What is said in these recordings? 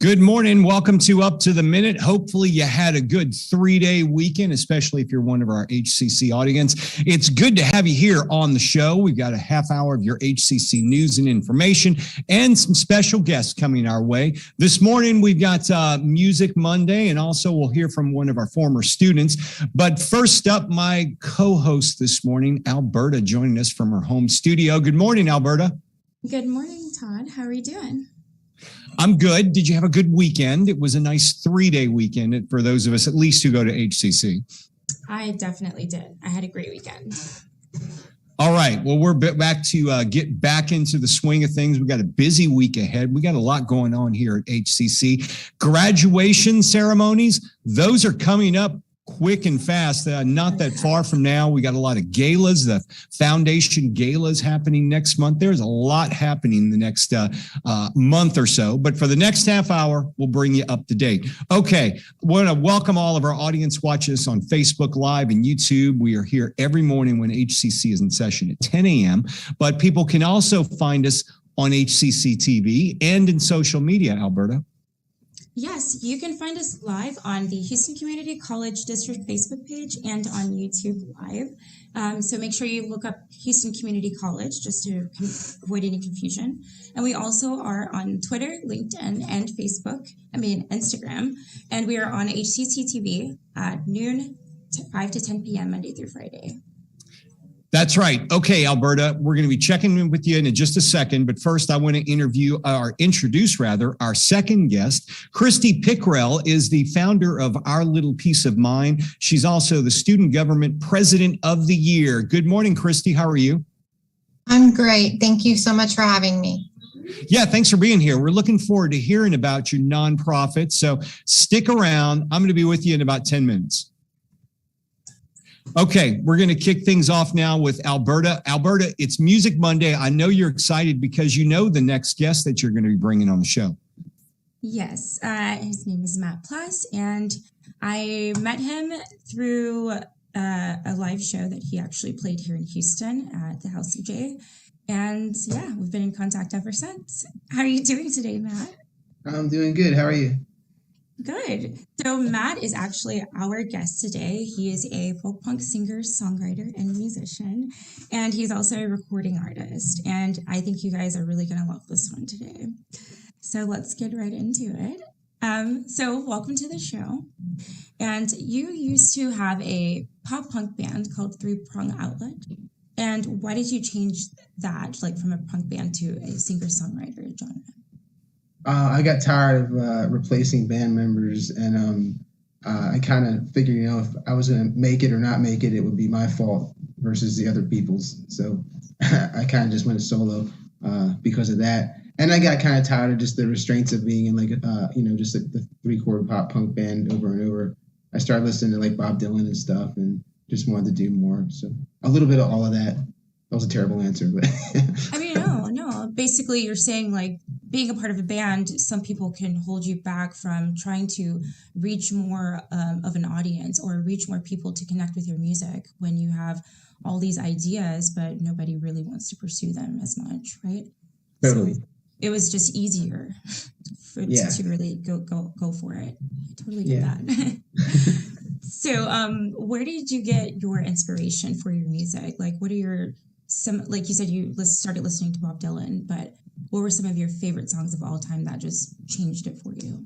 Good morning. Welcome to Up to the Minute. Hopefully you had a good 3-day weekend, especially if you're one of our HCC audience. It's good to have you here on the show. We've got a half hour of your HCC news and information and some special guests coming our way. This morning, we've got Music Monday, and also we'll hear from one of our former students. But first up, my co-host this morning, Alberta, joining us from her home studio. Good morning, Alberta. Good morning, Todd. How are you doing? I'm good. Did you have a good weekend? It was a nice 3-day weekend for those of us, at least, who go to HCC. I definitely did. I had a great weekend. All right. Well, we're back to get back into the swing of things. We got a busy week ahead. We got a lot going on here at HCC. Graduation ceremonies, those are coming up quick and fast. Not that far from now, we got a lot of galas. The foundation galas happening next month. There's a lot happening the next month or so. But for the next half hour, we'll bring you up to date. Okay, want to welcome all of our audience watching us on Facebook Live and YouTube. We are here every morning when HCC is in session at 10 a.m. But people can also find us on HCCTV and in social media, Alberta. Yes, you can find us live on the Houston Community College District Facebook page and on YouTube Live. So make sure you look up Houston Community College just to avoid any confusion. And we also are on Twitter, LinkedIn, and Instagram. And we are on HCCTV at noon to 5 to 10 p.m. Monday through Friday. That's right. Okay, Alberta, we're going to be checking in with you in just a second. But first, I want to introduce our second guest. Christy Pickrell is the founder of Our Little Piece of Mind. She's also the Student Government President of the Year. Good morning, Christy. How are you? I'm great. Thank you so much for having me. Yeah, thanks for being here. We're looking forward to hearing about your nonprofit. So stick around. I'm going to be with you in about 10 minutes. Okay, we're going to kick things off now with Alberta. Alberta, it's Music Monday. I know you're excited because you know the next guest that you're going to be bringing on the show. Yes, his name is Matt Pless, and I met him through a live show that he actually played here in Houston at the House of J. And yeah, we've been in contact ever since. How are you doing today, Matt? I'm doing good. How are you? Good. So Matt is actually our guest today. He is a folk punk singer, songwriter, and musician, and he's also a recording artist. And I think you guys are really going to love this one today. So let's get right into it. So welcome to the show. And you used to have a pop punk band called Three Prong Outlet. And why did you change that, like from a punk band to a singer-songwriter genre? I got tired of replacing band members, and I kind of figured, if I was going to make it or not make it, it would be my fault versus the other people's. So I kind of just went solo because of that. And I got kind of tired of just the restraints of being in just like the 3-chord pop punk band over and over. I started listening to like Bob Dylan and stuff and just wanted to do more. So a little bit of all of that. That was a terrible answer, but I mean, no. Basically, you're saying like being a part of a band, some people can hold you back from trying to reach more of an audience or reach more people to connect with your music when you have all these ideas, but nobody really wants to pursue them as much, right? Totally. So it was just easier to really go for it. I totally get that. So, where did you get your inspiration for your music? Like, what are like you said, you started listening to Bob Dylan, but what were some of your favorite songs of all time that just changed it for you?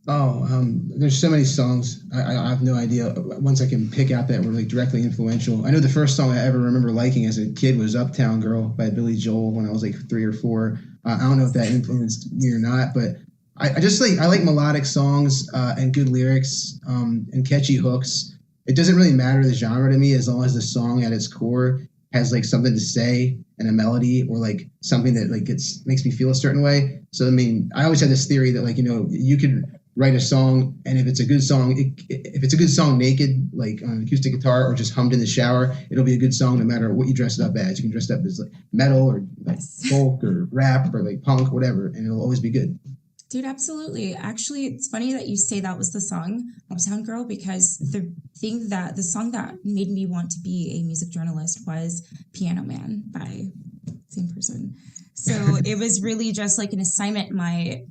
There's so many songs. I have no idea. Once I can pick out that were like directly influential. I know the first song I ever remember liking as a kid was Uptown Girl by Billy Joel when I was like 3 or 4. I don't know if that influenced me or not, but I like melodic songs and good lyrics and catchy hooks. It doesn't really matter the genre to me as long as the song at its core has like something to say and a melody or like something that like makes me feel a certain way. So I mean, I always had this theory that like you could write a song, and if it's a good song, if it's a good song naked, like on an acoustic guitar or just hummed in the shower, it'll be a good song no matter what you dress it up as. You can dress it up as like metal or like folk or rap or like punk, whatever, and it'll always be good. Dude, absolutely. Actually, it's funny that you say that was the song Uptown Girl, because the song that made me want to be a music journalist was Piano Man by the same person. So it was really just like an assignment my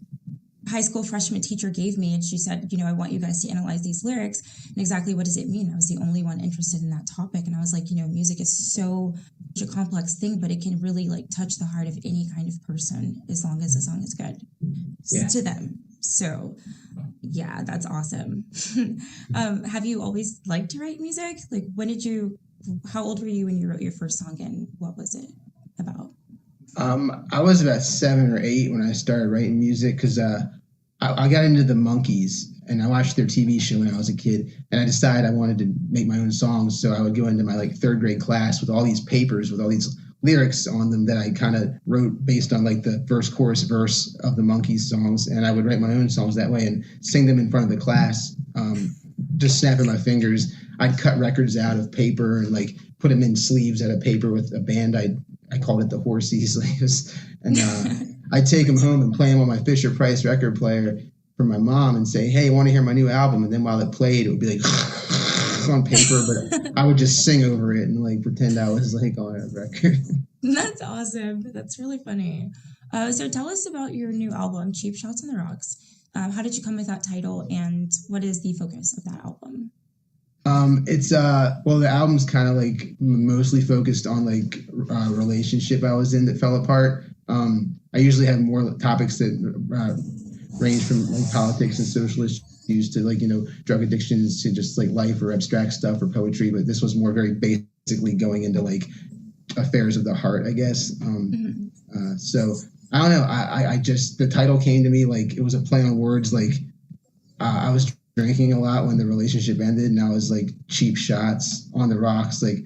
high school freshman teacher gave me, and she said, I want you guys to analyze these lyrics and exactly what does it mean. I was the only one interested in that topic, and I was like, music is such a complex thing, but it can really like touch the heart of any kind of person as long as the song is good to them. So yeah, that's awesome. Have you always liked to write music? Like, how old were you when you wrote your first song, and what was it about? I was about 7 or 8 when I started writing music because I got into the Monkees, and I watched their TV show when I was a kid, and I decided I wanted to make my own songs. So I would go into my like 3rd grade class with all these papers with all these lyrics on them that I kind of wrote based on like the first chorus verse of the Monkees songs, and I would write my own songs that way and sing them in front of the class, just snapping my fingers. I'd cut records out of paper and like put them in sleeves out of paper with a band I called it the Horsey sleeves, and I'd take them home and play them on my Fisher Price record player for my mom and say, "Hey, want to hear my new album?" And then while it played, it would be like on paper, but I would just sing over it and like pretend I was like on a record. That's awesome. That's really funny. So tell us about your new album, Cheap Shots on the Rocks. How did you come with that title, and what is the focus of that album? The album's kind of like mostly focused on like a relationship I was in that fell apart. I usually have more topics that range from like politics and social issues to like, drug addictions to just like life or abstract stuff or poetry. But this was more very basically going into like affairs of the heart, I guess. So I don't know. I just, the title came to me like it was a play on words. Like I was drinking a lot when the relationship ended, and I was like cheap shots on the rocks, like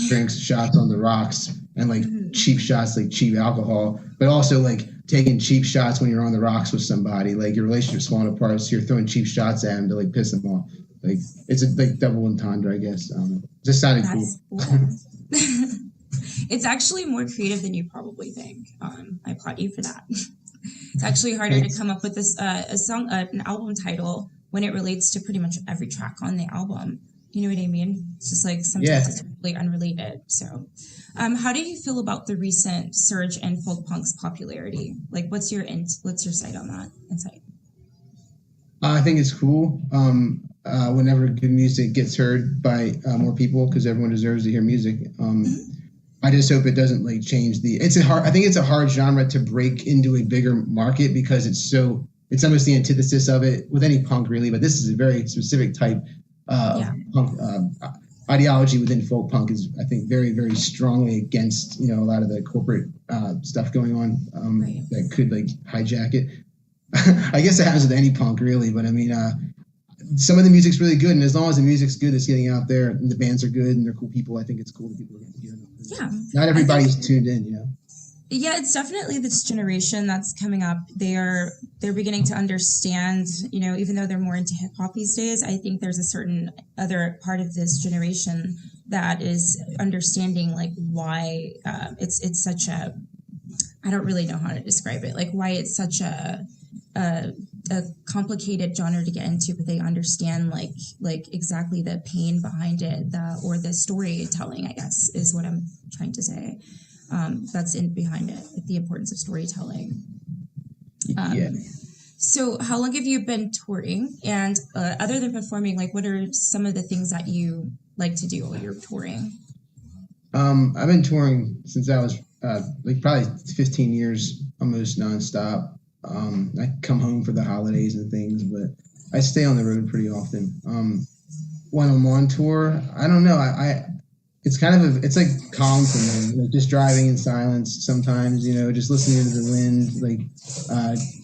drinks, shots on the rocks, and like cheap shots, like cheap alcohol, but also like taking cheap shots when you're on the rocks with somebody, like your relationship's falling apart, so you're throwing cheap shots at them to like piss them off. Like it's a like double entendre, I guess. Just sounded cool. It's actually more creative than you probably think. I applaud you for that. It's actually harder to come up with this an album title when it relates to pretty much every track on the album. You know what I mean? It's just like sometimes it's really unrelated. So how do you feel about the recent surge in folk punk's popularity? Like what's your insight on that? I think it's cool. Whenever good music gets heard by more people, because everyone deserves to hear music. I just hope it doesn't like change I think it's a hard genre to break into a bigger market because it's almost the antithesis of it with any punk really, but this is a very specific type of punk ideology within folk punk is I think very, very strongly against, a lot of the corporate stuff going on that could like hijack it. I guess it happens with any punk really, but I mean, some of the music's really good, and as long as the music's good, it's getting out there, and the bands are good, and they're cool people. I think it's cool that people are getting together. Yeah, not everybody's tuned in, Yeah, it's definitely this generation that's coming up. They're beginning to understand, even though they're more into hip hop these days. I think there's a certain other part of this generation that is understanding like why it's such a. I don't really know how to describe it. Like why it's such a complicated genre to get into, but they understand like exactly the pain behind it, or the storytelling, I guess, is what I'm trying to say. That's in behind it, like the importance of storytelling. So how long have you been touring? And other than performing, like what are some of the things that you like to do while you're touring? I've been touring since I was like probably 15 years, almost nonstop. I come home for the holidays and things, but I stay on the road pretty often. When I'm on tour, I don't know. It's kind of it's like calm for me, like just driving in silence sometimes, just listening to the wind, like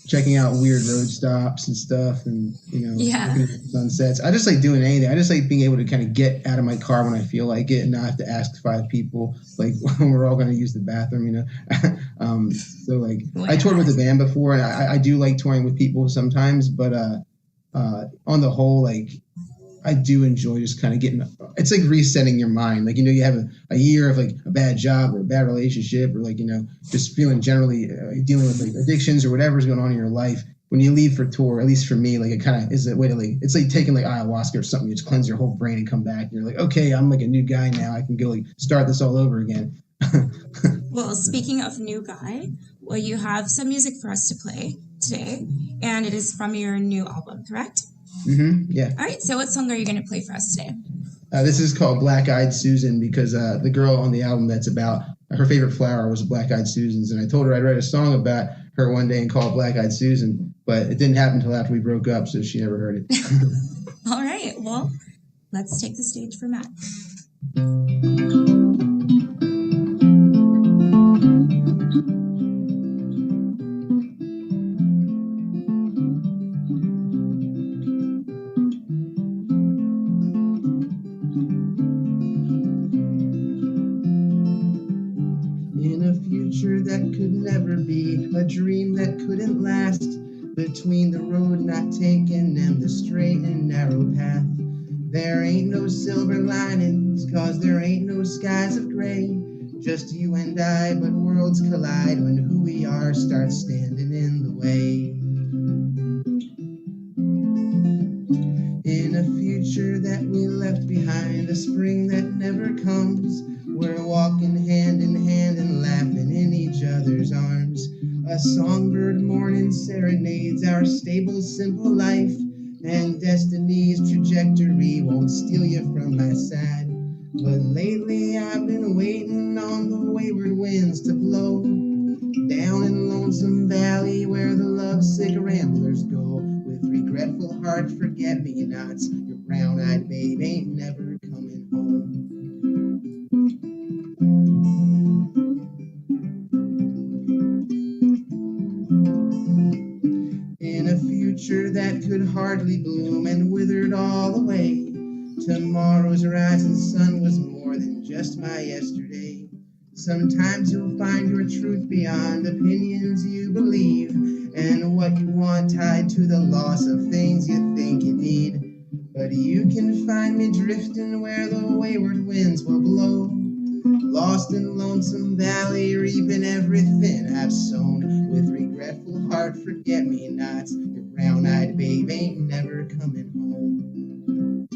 checking out weird road stops and stuff, and looking at sunsets. I just like doing anything. I just like being able to kind of get out of my car when I feel like it and not have to ask 5 people like when we're all going to use the bathroom, So like I toured with a band before, and I do like touring with people sometimes, but on the whole, like I do enjoy just kind of it's like resetting your mind. Like, you have a year of like a bad job or a bad relationship, or like, just feeling generally dealing with like addictions or whatever's going on in your life. When you leave for tour, at least for me, like it kind of is a way to like, it's like taking like ayahuasca or something. You just cleanse your whole brain and come back. And you're like, okay, I'm like a new guy now. I can go like start this all over again. Well, speaking of new guy, well, you have some music for us to play today, and it is from your new album, correct? Yeah. All right, so what song are you going to play for us today? This is called Black Eyed Susan because the girl on the album that's about her favorite flower was Black Eyed Susan's. And I told her I'd write a song about her one day and call it Black Eyed Susan, but it didn't happen until after we broke up, so she never heard it. All right, well, let's take the stage for Matt. That could never be, a dream that couldn't last, between the road not taken and the straight and narrow path. There ain't no silver linings, cause there ain't no skies of gray, just you and I, but worlds collide when who we are starts standing in the way. In a future that we left behind, a spring that never comes, we're walking hand in hand and laughing in each other's arms. A songbird morning serenades our stable, simple life, and destiny's trajectory won't steal you from my side. But lately I've been waiting on the wayward winds to blow down in Lonesome Valley where the lovesick ramblers go. With regretful heart, forget-me-nots, your brown-eyed babe ain't never coming home. In a future that could hardly bloom and withered all away, tomorrow's rising sun was more than just my yesterday. Sometimes you'll find your truth beyond opinions you believe, and what you want tied to the loss of things you think you need. But you can find me drifting where the wayward winds will blow, lost in Lonesome Valley, reaping everything I've sown. With regretful heart, forget-me-nots, your brown-eyed babe ain't never coming home.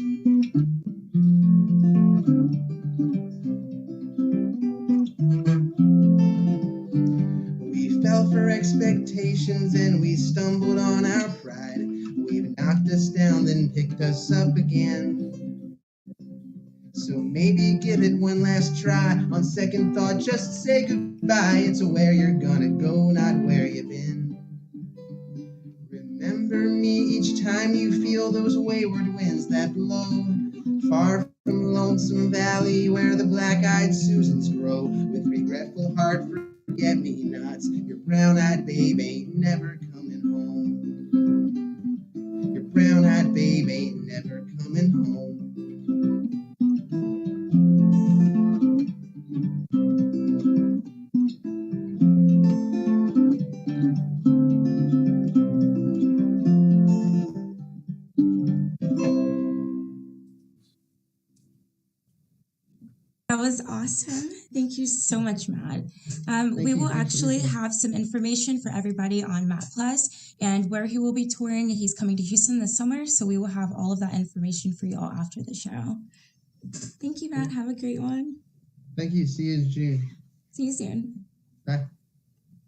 We fell for expectations and we stumbled on our pride. We've knocked us down, then picked us up again. So maybe give it one last try. On second thought, just say goodbye. It's where you're gonna go, not where you've been. Remember me each time you feel those wayward winds that blow, far from Lonesome Valley where the black-eyed Susans grow. With regretful heart, forget-me-nots, your brown-eyed babe ain't never coming home. Your brown-eyed babe ain't never coming home. That was awesome. Thank you so much, Matt. We will actually have some information for everybody on Matt Pless and where he will be touring. He's coming to Houston this summer, so we will have all of that information for you all after the show. Thank you, Matt. Have a great one. Thank you. See you in June. See you soon. Bye.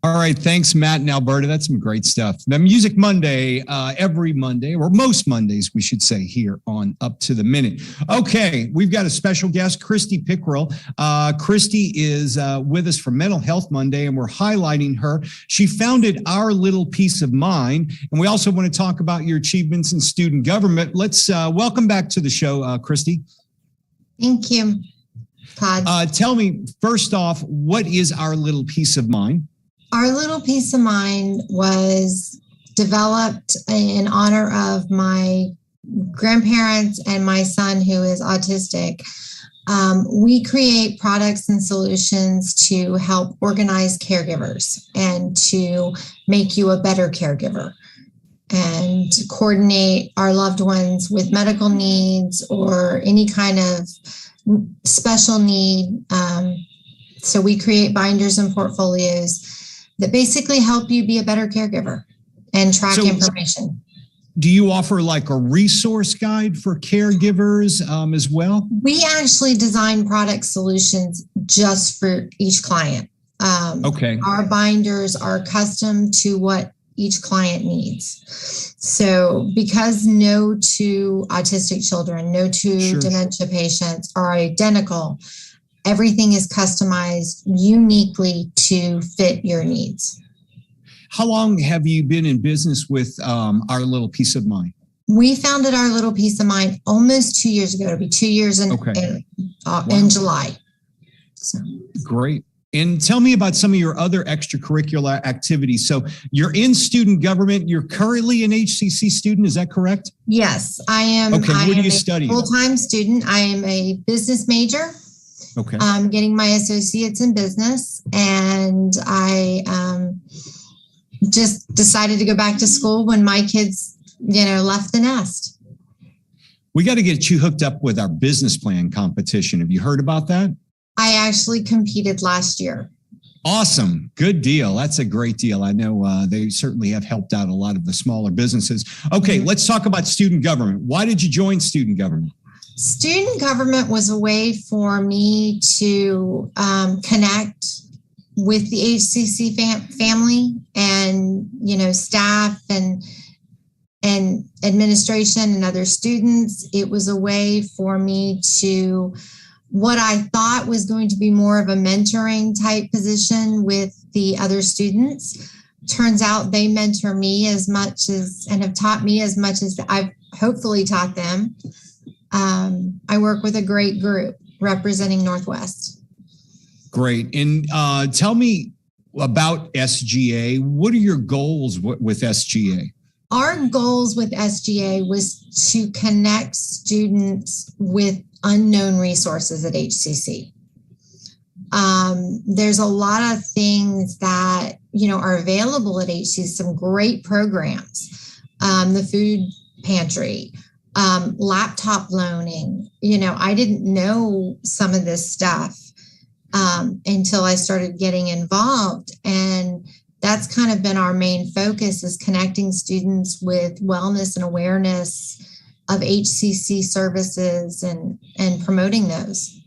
All right. Thanks, Matt and Alberta. That's some great stuff. The Music Monday, every Monday, or most Mondays, we should say, here on Up to the Minute. Okay. We've got a special guest, Christy Pickrell. Christy is with us for Mental Health Monday, and we're highlighting her. She founded Our Little Piece of Mind, and we also want to talk about your achievements in student government. Let's welcome back to the show, Christy. Thank you, Todd. Tell me, first off, what is Our Little Piece of Mind? Our Little Piece of Mind was developed in honor of my grandparents and my son who is autistic. We create products and solutions to help organize caregivers and to make you a better caregiver and coordinate our loved ones with medical needs or any kind of special need. So we create binders and portfolios that basically help you be a better caregiver and track information. Do you offer like a resource guide for caregivers as well? We actually design product solutions just for each client. Okay. Our binders are custom to what each client needs. So because no two autistic children, no two dementia patients are identical, everything is customized uniquely to fit your needs. How long have you been in business with Our Little Peace of Mind? We founded Our Little Peace of Mind almost 2 years ago. It'll be 2 years in July. So. Great. And tell me about some of your other extracurricular activities. So you're in student government. You're currently an HCC student. Is that correct? Yes, I am. Okay, what do you study? Full-time student. I am a business major. Okay. I'm getting my associates in business, and I just decided to go back to school when my kids, left the nest. We got to get you hooked up with our business plan competition. Have you heard about that? I actually competed last year. Awesome. Good deal. That's a great deal. I know they certainly have helped out a lot of the smaller businesses. Okay, let's talk about student government. Why did you join student government? Student government was a way for me to connect with the HCC family and, staff and administration and other students. It was a way for me to, what I thought was going to be more of a mentoring type position with the other students. Turns out they mentor me as much as, and have taught me as much as I've hopefully taught them. I work with a great group representing Northwest. Great. And tell me about SGA. What are your goals with SGA? Our goals with SGA was to connect students with unknown resources at HCC. There's a lot of things that, are available at HCC, some great programs, the food pantry, laptop loaning. I didn't know some of this stuff until I started getting involved. And that's kind of been our main focus, is connecting students with wellness and awareness of HCC services and promoting those.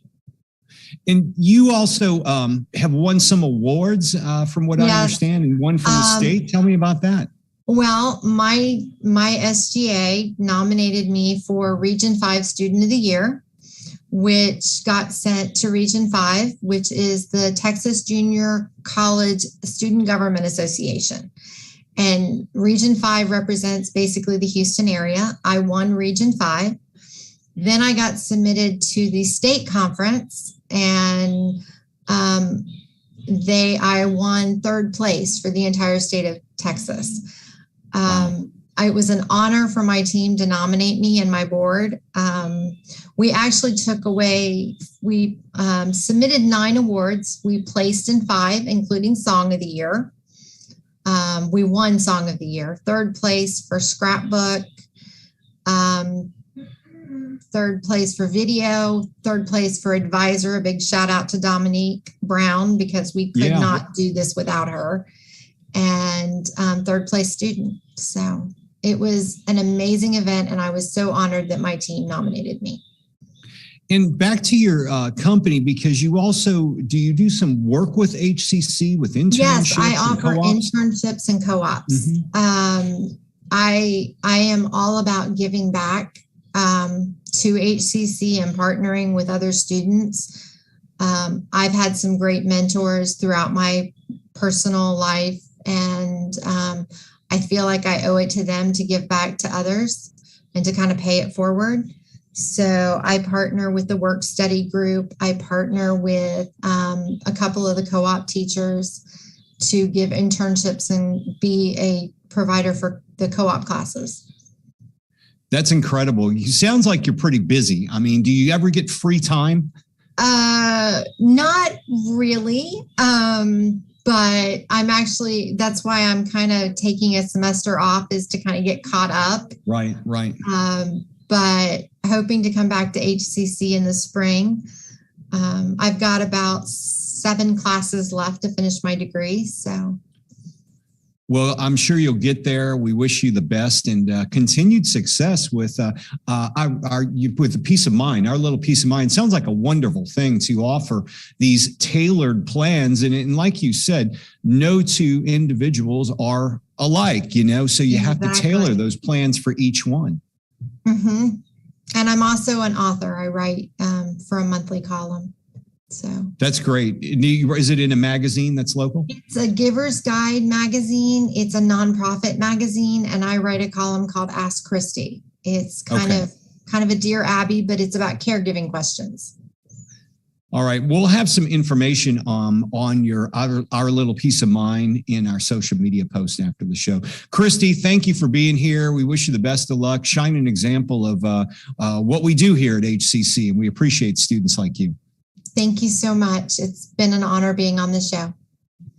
And you also have won some awards from what I understand, and one from the state. Tell me about that. Well, my SGA nominated me for Region 5 Student of the Year, which got sent to Region 5, which is the Texas Junior College Student Government Association. And Region 5 represents basically the Houston area. I won Region 5. Then I got submitted to the state conference, and I won third place for the entire state of Texas. It was an honor for my team to nominate me and my board. We actually we submitted 9 awards. We placed in 5, including Song of the Year. We won Song of the Year, third place for scrapbook, third place for video, third place for advisor. A big shout out to Dominique Brown, because we could not do this without her, and third place student. So it was an amazing event, and I was so honored that my team nominated me. And back to your company, because you also, do you do some work with HCC with internships? Yes, I offer internships and co-ops. Mm-hmm. I am all about giving back to HCC and partnering with other students. I've had some great mentors throughout my personal life, and I feel like I owe it to them to give back to others and to kind of pay it forward. So I partner with the work study group. I partner with a couple of the co-op teachers to give internships and be a provider for the co-op classes. That's incredible. You sounds like you're pretty busy. I mean, do you ever get free time? Not really. But that's why I'm kind of taking a semester off, is to kind of get caught up. Right. But hoping to come back to HCC in the spring. I've got about 7 classes left to finish my degree. So. Well, I'm sure you'll get there. We wish you the best and continued success with with the peace of mind. Our little peace of mind sounds like a wonderful thing to offer these tailored plans. And like you said, no two individuals are alike, so you have to tailor those plans for each one. Mm-hmm. And I'm also an author. I write for a monthly column. So that's great. Is it in a magazine that's local? It's a Giver's Guide magazine. It's a nonprofit magazine, and I write a column called Ask Christy. It's kind of a Dear Abby, but it's about caregiving questions. All right. We'll have some information on our little peace of mind in our social media post after the show. Christy, thank you for being here. We wish you the best of luck. Shine an example of what we do here at HCC, and we appreciate students like you. Thank you so much. It's been an honor being on the show.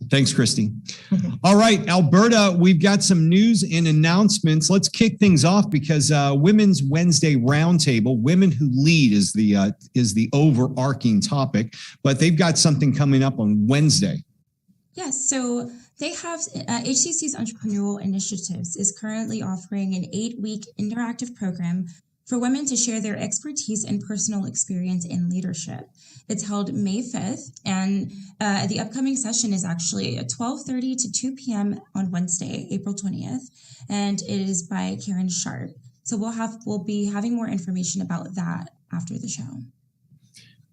Thanks, Christy. Mm-hmm. All right, Alberta, we've got some news and announcements. Let's kick things off because Women's Wednesday Roundtable, Women Who Lead is the overarching topic, but they've got something coming up on Wednesday. Yes, so they have HCC's Entrepreneurial Initiatives is currently offering an 8-week interactive program for women to share their expertise and personal experience in leadership. It's held May 5th, and the upcoming session is actually at 12:30 to 2 p.m. on Wednesday, April 20th, and it is by Karen Sharp. So we'll be having more information about that after the show.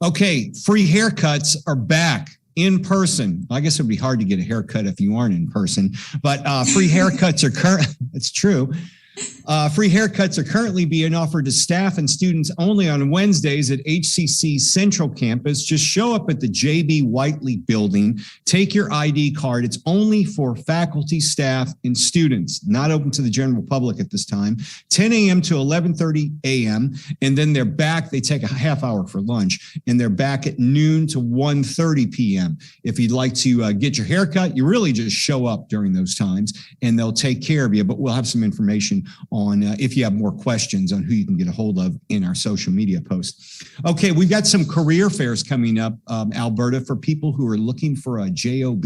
Okay, free haircuts are back. In person. I guess it would be hard to get a haircut if you aren't in person, but free haircuts are it's true. Free haircuts are currently being offered to staff and students only on Wednesdays at HCC Central Campus. Just show up at the J.B. Whiteley building, take your ID card. It's only for faculty, staff, and students, not open to the general public at this time, 10 a.m. to 11:30 a.m. And then they're back. They take a half hour for lunch, and they're back at noon to 1:30 p.m. If you'd like to get your haircut, you really just show up during those times, and they'll take care of you. But we'll have some information on if you have more questions on who you can get a hold of in our social media post. Okay, we've got some career fairs coming up, Alberta, for people who are looking for a job.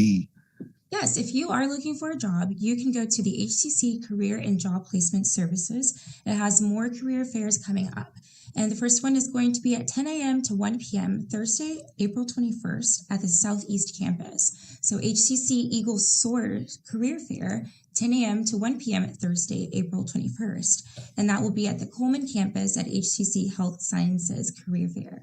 Yes, if you are looking for a job, you can go to the HCC Career and Job Placement Services. It has more career fairs coming up. And the first one is going to be at 10 a.m. to 1 p.m. Thursday, April 21st at the Southeast Campus. So HCC Eagle Soar Career Fair, 10 a.m. to 1 p.m. Thursday, April 21st. And that will be at the Coleman campus at HCC Health Sciences Career Fair.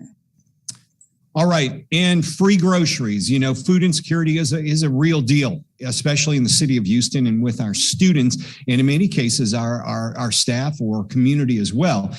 All right. And free groceries. Food insecurity is a real deal, especially in the city of Houston and with our students, and in many cases, our staff or community as well.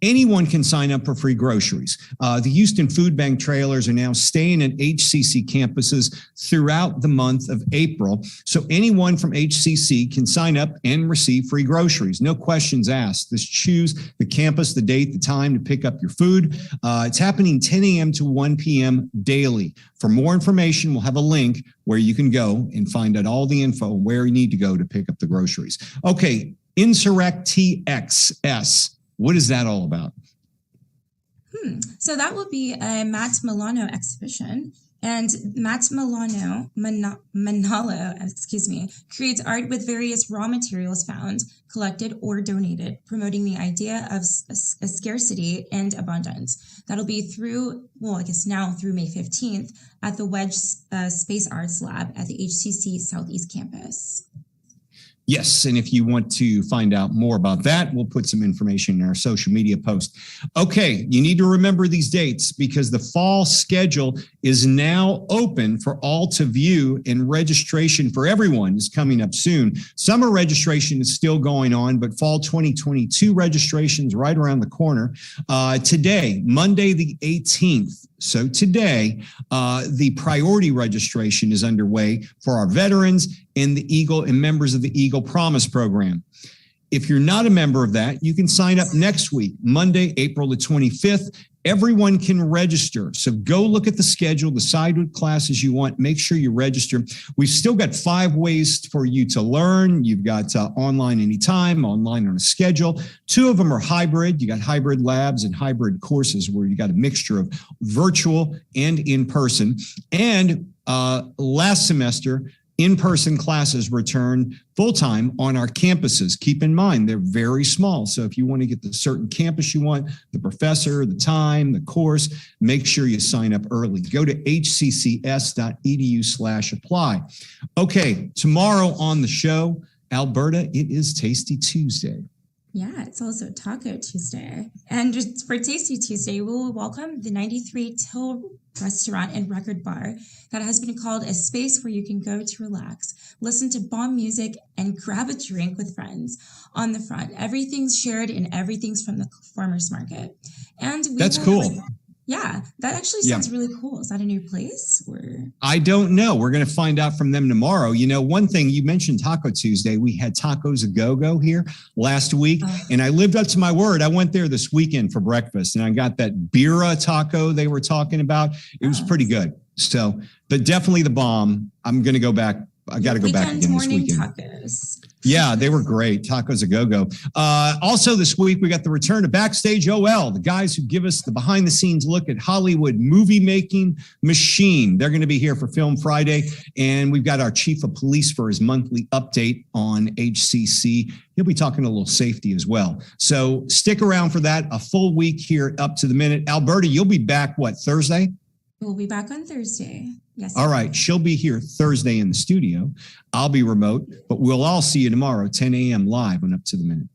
Anyone can sign up for free groceries. The Houston Food Bank trailers are now staying at HCC campuses throughout the month of April. So anyone from HCC can sign up and receive free groceries. No questions asked. Just choose the campus, the date, the time to pick up your food. It's happening 10 a.m. to 1 p.m. daily. For more information, we'll have a link where you can go and find out all the info where you need to go to pick up the groceries. Okay, Insurrect TXS. What is that all about? So that will be a Matt Milano exhibition. And Matt Manalo, creates art with various raw materials found, collected, or donated, promoting the idea of a scarcity and abundance. That'll be through May 15th at the Wedge Space Arts Lab at the HCC Southeast Campus. Yes, and if you want to find out more about that, we'll put some information in our social media post. Okay, you need to remember these dates because the fall schedule is now open for all to view, and registration for everyone is coming up soon. Summer registration is still going on, but fall 2022 registration is right around the corner. Today, Monday the 18th, so today, the priority registration is underway for our veterans and the Eagle and members of the Eagle Promise Program. If you're not a member of that, you can sign up next week, Monday, April the 25th. Everyone can register. So go look at the schedule, decide what classes you want, make sure you register. We've still got 5 ways for you to learn. You've got online anytime, online on a schedule. 2 of them are hybrid. You got hybrid labs and hybrid courses where you got a mixture of virtual and in person. And last semester, In-person classes return full-time on our campuses. Keep in mind, they're very small. So if you want to get the certain campus you want, the professor, the time, the course, make sure you sign up early. Go to hccs.edu/apply. Okay, tomorrow on the show, Alberta, it is Tasty Tuesday. Yeah, it's also Taco Tuesday. And just for Tasty Tuesday, we'll welcome the 93 Till Restaurant and Record Bar that has been called a space where you can go to relax, listen to bomb music, and grab a drink with friends. On the front, everything's shared and everything's from the farmer's market. And that's cool. Yeah, that actually sounds really cool. Is that a new place? Or I don't know. We're going to find out from them tomorrow. You know, one thing, you mentioned Taco Tuesday. We had Tacos A Go-Go here last week, and I lived up to my word. I went there this weekend for breakfast, and I got that birria taco they were talking about. It was pretty good. So, but definitely the bomb. I'm going to go back. I got to go back again this weekend. Tacos. Yeah, they were great. Tacos A Go-Go. Also this week, we got the return of Backstage OL, the guys who give us the behind-the-scenes look at Hollywood movie-making machine. They're going to be here for Film Friday, and we've got our chief of police for his monthly update on HCC. He'll be talking a little safety as well. So stick around for that. A full week here Up to the Minute. Alberta, you'll be back, Thursday? We'll be back on Thursday. Yes. All right. She'll be here Thursday in the studio. I'll be remote, but we'll all see you tomorrow, 10 a.m. live on Up to the Minute.